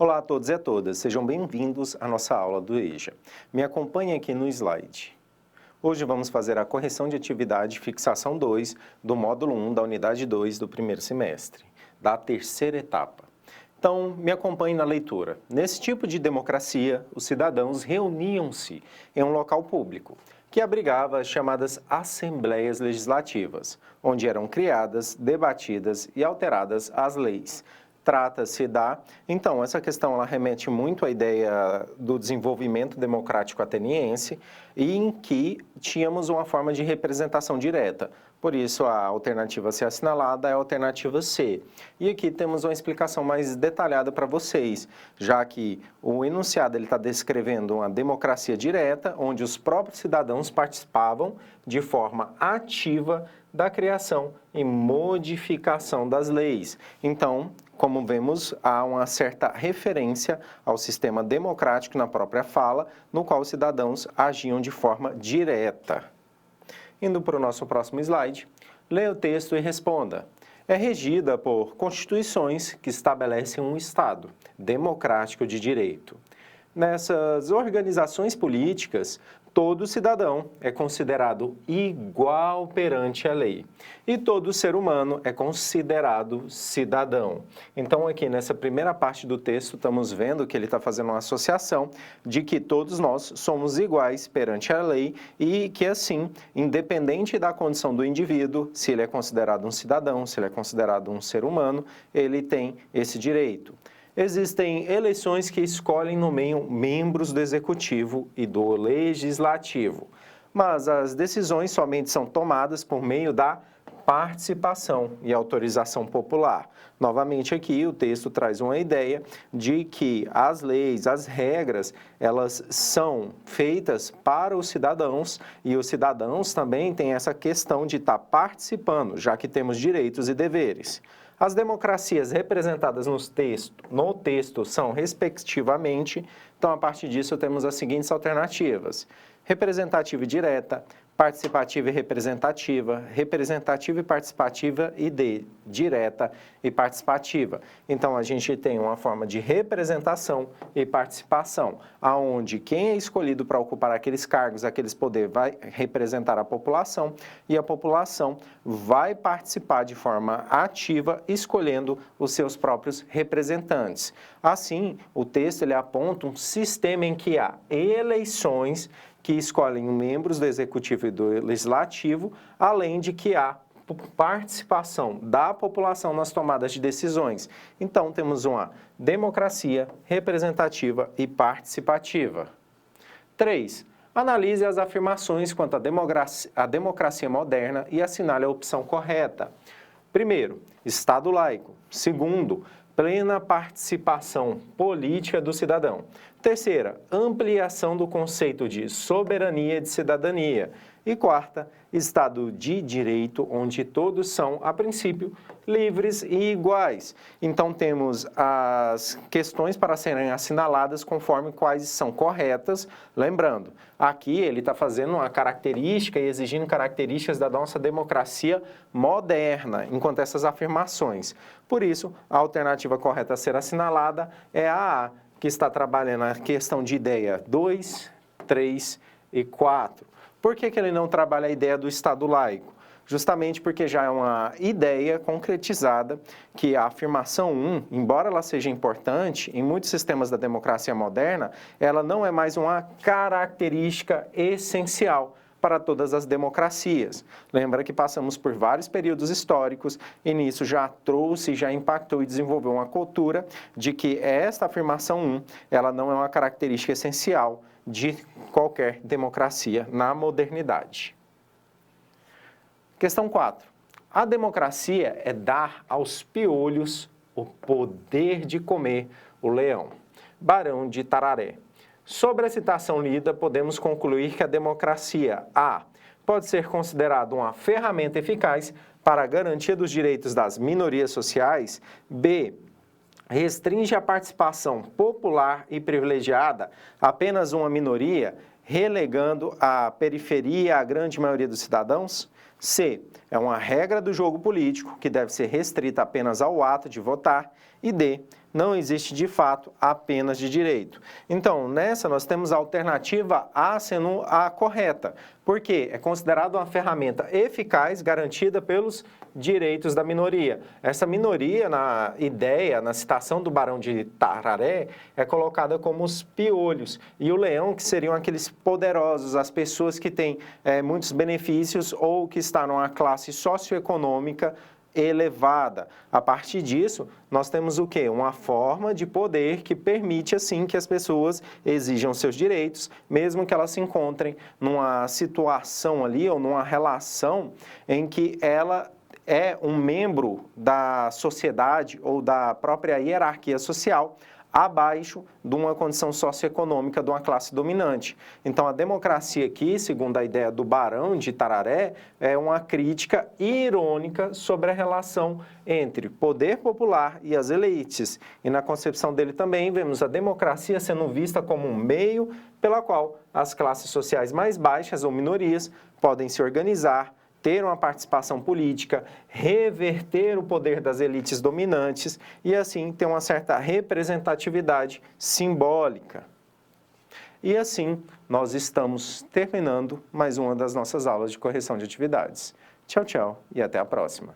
Olá a todos e a todas, sejam bem-vindos à nossa aula do EJA. Me acompanhe aqui no slide. Hoje vamos fazer a correção de atividade fixação 2 do módulo 1 da unidade 2 do primeiro semestre, da terceira etapa. Então, me acompanhe na leitura. Nesse tipo de democracia, os cidadãos reuniam-se em um local público, que abrigava as chamadas assembleias legislativas, onde eram criadas, debatidas e alteradas as leis. Trata-se Então, essa questão ela remete muito à ideia do desenvolvimento democrático ateniense e em que tínhamos uma forma de representação direta. Por isso, a alternativa a ser assinalada é a alternativa C. E aqui temos uma explicação mais detalhada para vocês, já que o enunciado está descrevendo uma democracia direta, onde os próprios cidadãos participavam de forma ativa da criação e modificação das leis. Então, como vemos, há uma certa referência ao sistema democrático na própria fala, no qual os cidadãos agiam de forma direta. Indo para o nosso próximo slide, leia o texto e responda. É regida por constituições que estabelecem um Estado democrático de direito. Nessas organizações políticas, todo cidadão é considerado igual perante a lei e todo ser humano é considerado cidadão. Então, aqui nessa primeira parte do texto, estamos vendo que ele está fazendo uma associação de que todos nós somos iguais perante a lei e que, assim, independente da condição do indivíduo, se ele é considerado um cidadão, se ele é considerado um ser humano, ele tem esse direito. Existem eleições que escolhem nomeiam membros do Executivo e do Legislativo, mas as decisões somente são tomadas por meio da participação e autorização popular. Novamente aqui o texto traz uma ideia de que as leis, as regras, elas são feitas para os cidadãos e os cidadãos também têm essa questão de estar participando, já que temos direitos e deveres. As democracias representadas no texto são, respectivamente, então, a partir disso, temos as seguintes alternativas. Representativa e direta, participativa e representativa, representativa e participativa e direta e participativa. Então, a gente tem uma forma de representação e participação, aonde quem é escolhido para ocupar aqueles cargos, aqueles poderes, vai representar a população e a população vai participar de forma ativa, escolhendo os seus próprios representantes. Assim, o texto ele aponta um sistema em que há eleições que escolhem membros do Executivo e do Legislativo, além de que há participação da população nas tomadas de decisões. Então, temos uma democracia representativa e participativa. 3. Analise as afirmações quanto à democracia moderna e assinale a opção correta. Primeiro, Estado laico. Segundo, plena participação política do cidadão. Terceira, ampliação do conceito de soberania e de cidadania. E quarta, Estado de direito, onde todos são, a princípio, livres e iguais. Então, temos as questões para serem assinaladas conforme quais são corretas. Lembrando, aqui ele está fazendo uma característica e exigindo características da nossa democracia moderna, enquanto essas afirmações. Por isso, a alternativa correta a ser assinalada é a A, que está trabalhando a questão de ideia 2, 3 e 4. Por que ele não trabalha a ideia do Estado laico? Justamente porque já é uma ideia concretizada que a afirmação 1, embora ela seja importante, em muitos sistemas da democracia moderna, ela não é mais uma característica essencial para todas as democracias. Lembra que passamos por vários períodos históricos e nisso já trouxe, já impactou e desenvolveu uma cultura de que esta afirmação 1, ela não é uma característica essencial de qualquer democracia na modernidade. Questão 4. A democracia é dar aos piolhos o poder de comer o leão. Barão de Tararé. Sobre a citação lida, podemos concluir que a democracia, A, pode ser considerada uma ferramenta eficaz para a garantia dos direitos das minorias sociais, B, restringe a participação popular e privilegiada a apenas uma minoria, relegando a periferia à grande maioria dos cidadãos, C, é uma regra do jogo político que deve ser restrita apenas ao ato de votar, e D, não existe de fato apenas de direito. Então, nessa nós temos a alternativa A sendo a correta, porque é considerada uma ferramenta eficaz garantida pelos direitos da minoria. Essa minoria, na ideia, na citação do Barão de Tararé, é colocada como os piolhos, e o leão, que seriam aqueles poderosos, as pessoas que têm muitos benefícios ou que estão numa classe socioeconômica elevada. A partir disso, nós temos o quê? Uma forma de poder que permite, assim, que as pessoas exijam seus direitos, mesmo que elas se encontrem numa situação ali ou numa relação em que ela é um membro da sociedade ou da própria hierarquia social abaixo de uma condição socioeconômica de uma classe dominante. Então, a democracia aqui, segundo a ideia do Barão de Tararé, é uma crítica irônica sobre a relação entre poder popular e as elites. E na concepção dele também, vemos a democracia sendo vista como um meio pela qual as classes sociais mais baixas ou minorias podem se organizar, ter uma participação política, reverter o poder das elites dominantes e, assim, ter uma certa representatividade simbólica. E, assim, nós estamos terminando mais uma das nossas aulas de correção de atividades. Tchau, tchau e até a próxima.